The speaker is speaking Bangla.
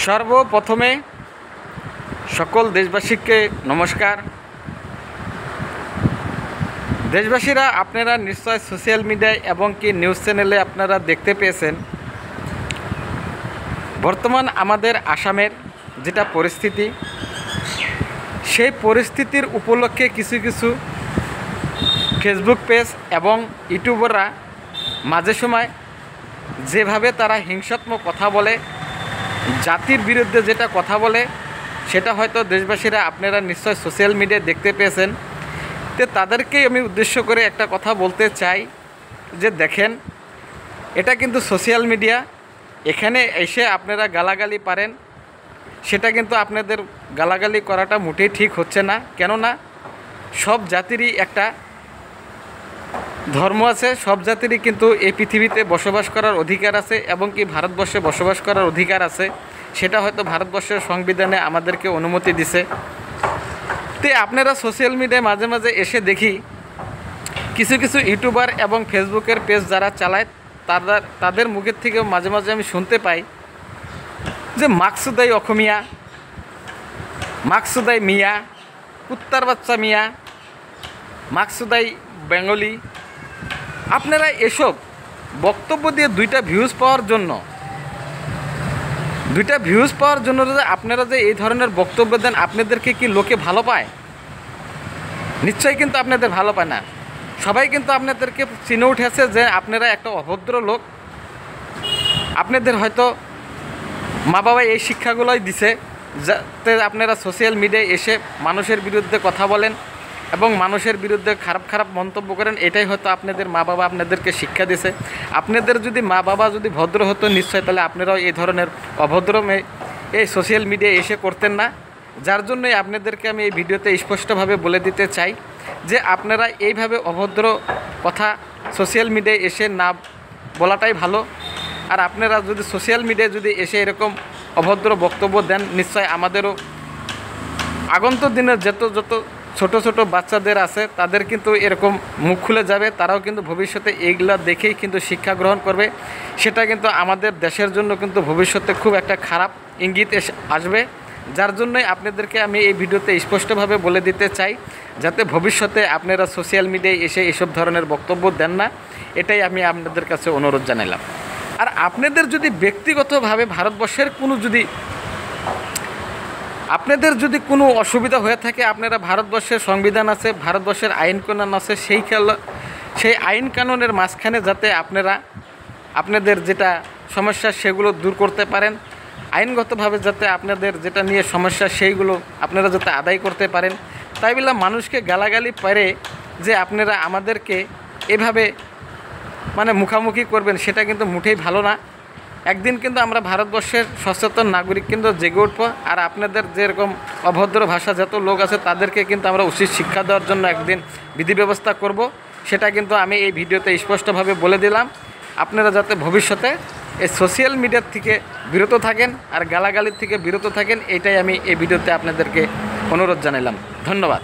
সর্বপ্রথমে সকল দেশবাসীকে নমস্কার। দেশবাসীরা, আপনারা নিশ্চয় সোশ্যাল মিডিয়ায় এবং কি নিউজ চ্যানেলে আপনারা দেখতে পেয়েছেন বর্তমান আমাদের আসামের যেটা পরিস্থিতি, সেই পরিস্থিতির উপলক্ষে কিছু কিছু ফেসবুক পেজ এবং ইউটিউবাররা মাঝে সময় যেভাবে তারা হিংসাত্মক কথা বলে, জাতির বিরুদ্ধে যেটা কথা বলে, সেটা হয়তো দেশবাসীরা আপনারা নিশ্চয় সোশ্যাল মিডিয়ায় দেখতে পেয়েছেন। তো তাদেরকেই আমি উদ্দেশ্য করে একটা কথা বলতে চাই যে দেখেন, এটা কিন্তু সোশ্যাল মিডিয়া, এখানে এসে আপনারা গালাগালি পারেন, সেটা কিন্তু আপনাদের গালাগালি করাটা মোটেই ঠিক হচ্ছে না। কেননা সব জাতিরই একটা ধর্ম আছে, সব জাতিরই কিন্তু এই পৃথিবীতে বসবাস করার অধিকার আছে এবং কি ভারতবর্ষে বসবাস করার অধিকার আছে। সেটা হয়তো ভারতবর্ষের সংবিধানে আমাদেরকে অনুমতি দিছে। তো আপনারা সোশ্যাল মিডিয়ায় মাঝে মাঝে এসে দেখি কিছু কিছু ইউটিউবার এবং ফেসবুকের পেজ যারা চালায় তাদের মুখের থেকে মাঝে মাঝে আমি শুনতে পাই যে মাকসুদাই অখমিয়া, মাকসুদাই মিয়া, কুত্তার বাচ্চা মিয়া, মাকসুদাই বেঙ্গলি। আপনারা এসব বক্তব্য দিয়ে দুইটা ভিউজ পাওয়ার জন্য যে আপনারা যে এই ধরনের বক্তব্য দেন, আপনাদেরকে কি লোকে ভালো পায়? নিশ্চয়ই কিন্তু আপনাদের ভালো পায় না। সবাই কিন্তু আপনাদেরকে চিনে উঠেছে যে আপনারা একটা অভদ্র লোক। আপনাদের হয়তো মা বাবা এই শিক্ষাগুলোই দিছে যাতে আপনারা সোশ্যাল মিডিয়ায় এসে মানুষের বিরুদ্ধে কথা বলেন এবং মানুষের বিরুদ্ধে খারাপ খারাপ মন্তব্য করেন। এটাই হয়তো আপনাদের মা বাবা আপনাদেরকে শিক্ষা দিয়েছে। আপনাদের যদি মা বাবা যদি ভদ্র হতো নিশ্চয়, তাহলে আপনারাও এই ধরনের অভদ্রমে এই সোশ্যাল মিডিয়ায় এসে করতেন না। যার জন্যই আপনাদেরকে আমি এই ভিডিওতে স্পষ্টভাবে বলে দিতে চাই যে আপনারা এইভাবে অভদ্র কথা সোশ্যাল মিডিয়ায় এসে না বলাটাই ভালো। আর আপনারা যদি সোশ্যাল মিডিয়ায় যদি এসে এরকম অভদ্র বক্তব্য দেন, নিশ্চয় আমাদেরও আগন্তুক দিনের যত ছোট ছোট বাচ্চাদের আছে তাদের কিন্তু এরকম মুখ খুলে যাবে। তারাও কিন্তু ভবিষ্যতে এইগুলা দেখেই কিন্তু শিক্ষা গ্রহণ করবে। সেটা কিন্তু আমাদের দেশের জন্য কিন্তু ভবিষ্যতে খুব একটা খারাপ ইঙ্গিত আসবে। যার জন্যই আপনাদেরকে আমি এই ভিডিওতে স্পষ্টভাবে বলে দিতে চাই যাতে ভবিষ্যতে আপনারা সোশ্যাল মিডিয়ায় এসে এসব ধরনের বক্তব্য দেন না। এটাই আমি আপনাদের কাছে অনুরোধ জানালাম। আর আপনাদের যদি ব্যক্তিগতভাবে ভারতবর্ষের আপনাদের যদি কোনো অসুবিধা হয়ে থাকে, আপনারা ভারতবর্ষের সংবিধান আছে, ভারতবর্ষের আইন কানুন আছে, সেই আইন কানুনের মাঝখানে যাতে আপনাদের যেটা সমস্যা সেগুলো দূর করতে পারেন, আইনগতভাবে যাতে আপনাদের যেটা নিয়ে সমস্যা সেইগুলো আপনারা যাতে আদায় করতে পারেন। তাই বলে মানুষকে গালাগালি পারে যে আপনারা আমাদেরকে এভাবে মুখামুখি করবেন, সেটা কিন্তু মোটেই ভালো না। একদিন কিন্তু আমরা ভারতবর্ষের সচেতন নাগরিক কিন্তু জেগে উঠবো। আর আপনাদের যেরকম অভদ্র ভাষা যত লোক আছে তাদেরকে কিন্তু আমরা উচিত শিক্ষা দেওয়ার জন্য একদিন বিধি ব্যবস্থা করব। সেটা কিন্তু আমি এই ভিডিওতে স্পষ্টভাবে বলে দিলাম। আপনারা যাতে ভবিষ্যতে এই সোশ্যাল মিডিয়ার থেকে বিরত থাকেন আর গালাগালির থেকে বিরত থাকেন, এটাই আমি এই ভিডিওতে আপনাদেরকে অনুরোধ জানালাম। ধন্যবাদ।